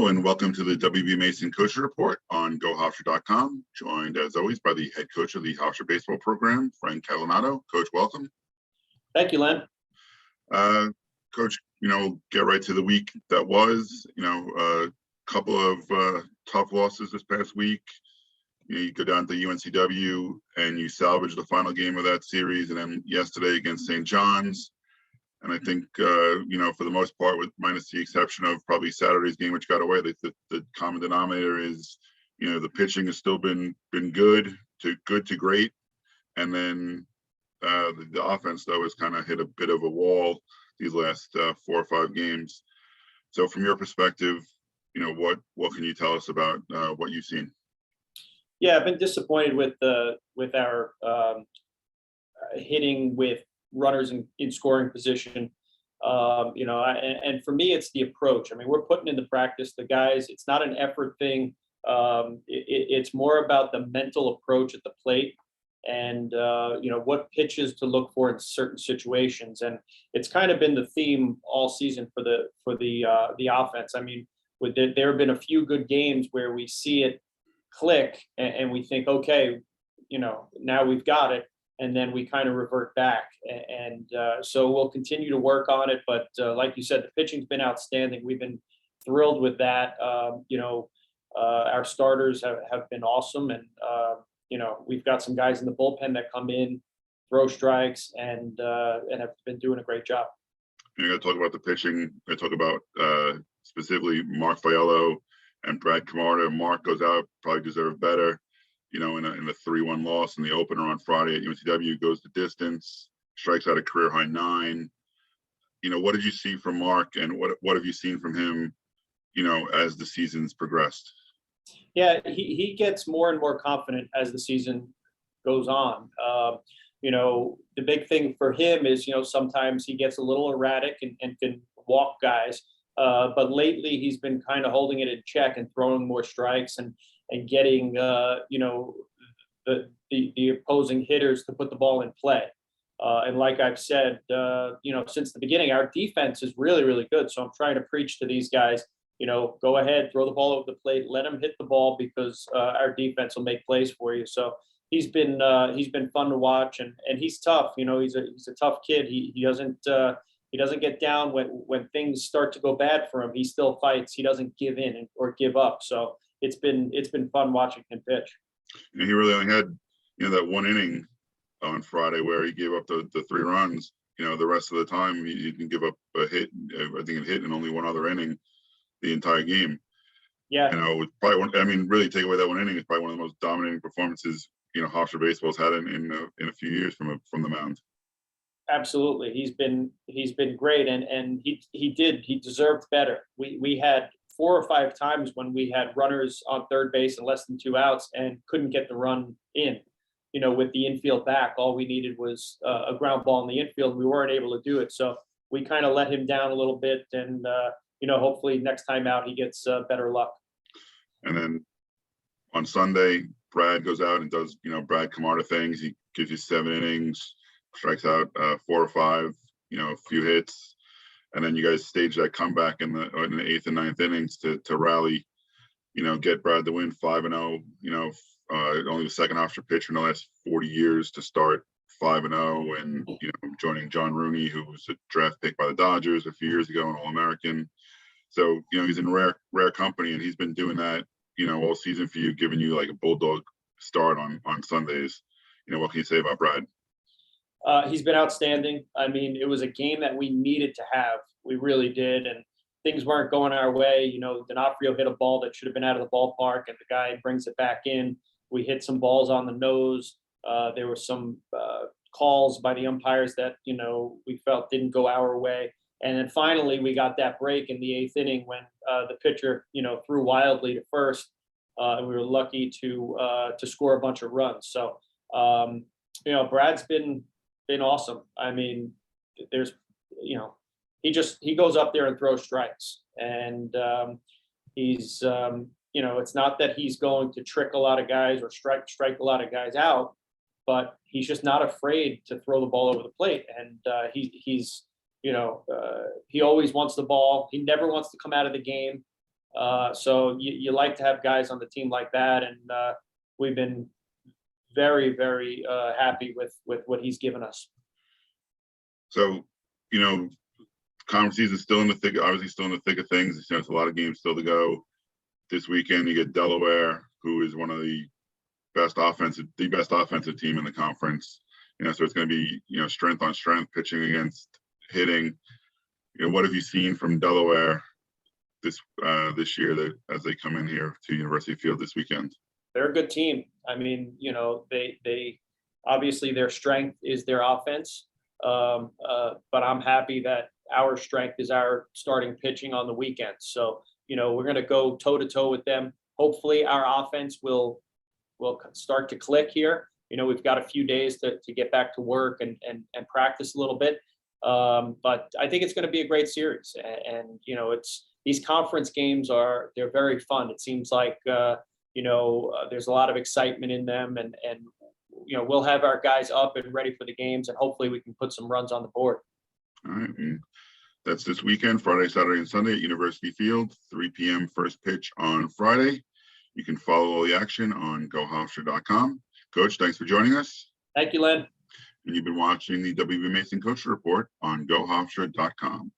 Hello and welcome to the WB Mason Coaches Report on GoHofstra.com. Joined as always by the head coach of the Hofstra baseball program, Frank Catalanotto. Coach, welcome. Thank you, Len. Coach, get right to the week that was. A couple of tough losses this past week. You go down to UNCW and you salvage the final game of that series, and then yesterday against St. John's. And I think, for the most part, with minus the exception of probably Saturday's game, which got away, the common denominator is, the pitching has still been good to great. And then the offense, though, has kind of hit a bit of a wall these last 4 or 5 games. So from your perspective, what can you tell us about what you've seen? Yeah, I've been disappointed with our hitting with runners in scoring position. And for me, it's the approach. I mean, we're putting into practice the guys. It's not an effort thing. It's more about the mental approach at the plate and, what pitches to look for in certain situations. And it's kind of been the theme all season for the offense. I mean, there have been a few good games where we see it click and we think, okay, now we've got it. And then we kind of revert back. And so we'll continue to work on it. But like you said, the pitching's been outstanding. We've been thrilled with that. Our starters have been awesome. And, we've got some guys in the bullpen that come in, throw strikes, and have been doing a great job. You're going to talk about the pitching. I talk about specifically Mark Fiello and Brad Camarda. Mark goes out, probably deserved better. In a 3-1 loss in the opener on Friday at UNCW, goes the distance, strikes out a career high 9. What did you see from Mark, and what have you seen from him, as the season's progressed? Yeah, he gets more and more confident as the season goes on. The big thing for him is, sometimes he gets a little erratic and can walk guys. But lately he's been kind of holding it in check and throwing more strikes and getting, the opposing hitters to put the ball in play. And like I've said, since the beginning, our defense is really, really good. So I'm trying to preach to these guys, go ahead, throw the ball over the plate, let them hit the ball because our defense will make plays for you. So he's been fun to watch, and he's tough. He's a tough kid. He doesn't get down when things start to go bad for him. He still fights. He doesn't give in or give up. So it's been fun watching him pitch. And he really only had, that one inning on Friday where he gave up the 3 runs. The rest of the time he didn't give up a hit. I think it hit in only one other inning the entire game. Yeah. It's probably really take away that one inning. It's probably one of the most dominating performances, Hofstra baseball's had in a few years from the mound. Absolutely. He's been great. And he deserved better. We had 4 or 5 times when we had runners on third base and less than 2 outs and couldn't get the run in, with the infield back. All we needed was a ground ball in the infield. We weren't able to do it. So we kind of let him down a little bit. And, hopefully next time out he gets better luck. And then on Sunday, Brad goes out and does, Brad Camarda things. He gives you 7 innings, strikes out 4 or 5, a few hits. And then you guys stage that comeback in the 8th and 9th innings to rally, get Brad the win 5-0. Only the second Hofstra pitcher in the last 40 years to start 5-0, and joining John Rooney, who was a draft pick by the Dodgers a few years ago, an All-American. So he's in rare company, and he's been doing that all season for you, giving you like a bulldog start on Sundays. What can you say about Brad? He's been outstanding. I mean, it was a game that we needed to have. We really did. And things weren't going our way. D'Onofrio hit a ball that should have been out of the ballpark, and the guy brings it back in. We hit some balls on the nose. There were some calls by the umpires that, we felt didn't go our way. And then finally we got that break in the 8th inning when the pitcher, threw wildly to first. And we were lucky to score a bunch of runs. So, Brad's been awesome. I mean, there's, he goes up there and throws strikes, and he's, it's not that he's going to trick a lot of guys or strike a lot of guys out, but he's just not afraid to throw the ball over the plate. And he's he always wants the ball. He never wants to come out of the game. So you like to have guys on the team like that, and we've been very, very happy with what he's given us. So, conference season is still in the thick, obviously still in the thick of things. It's a lot of games still to go. This weekend, you get Delaware, who is one of the best offensive team in the conference. So it's going to be, strength on strength, pitching against hitting. What have you seen from Delaware this year that as they come in here to University Field this weekend? They're a good team. I mean, they obviously their strength is their offense. But I'm happy that our strength is our starting pitching on the weekends. So, we're going to go toe to toe with them. Hopefully our offense will start to click here. We've got a few days to get back to work and practice a little bit. But I think it's going to be a great series. And these conference games they're very fun. It seems like, there's a lot of excitement in them, and we'll have our guys up and ready for the games, and hopefully we can put some runs on the board. All right. And that's this weekend, Friday, Saturday, and Sunday at University Field, 3 p.m. first pitch on Friday. You can follow all the action on gohofstra.com. Coach, thanks for joining us. Thank you, Len. And you've been watching the WB Mason Coach Report on gohofstra.com.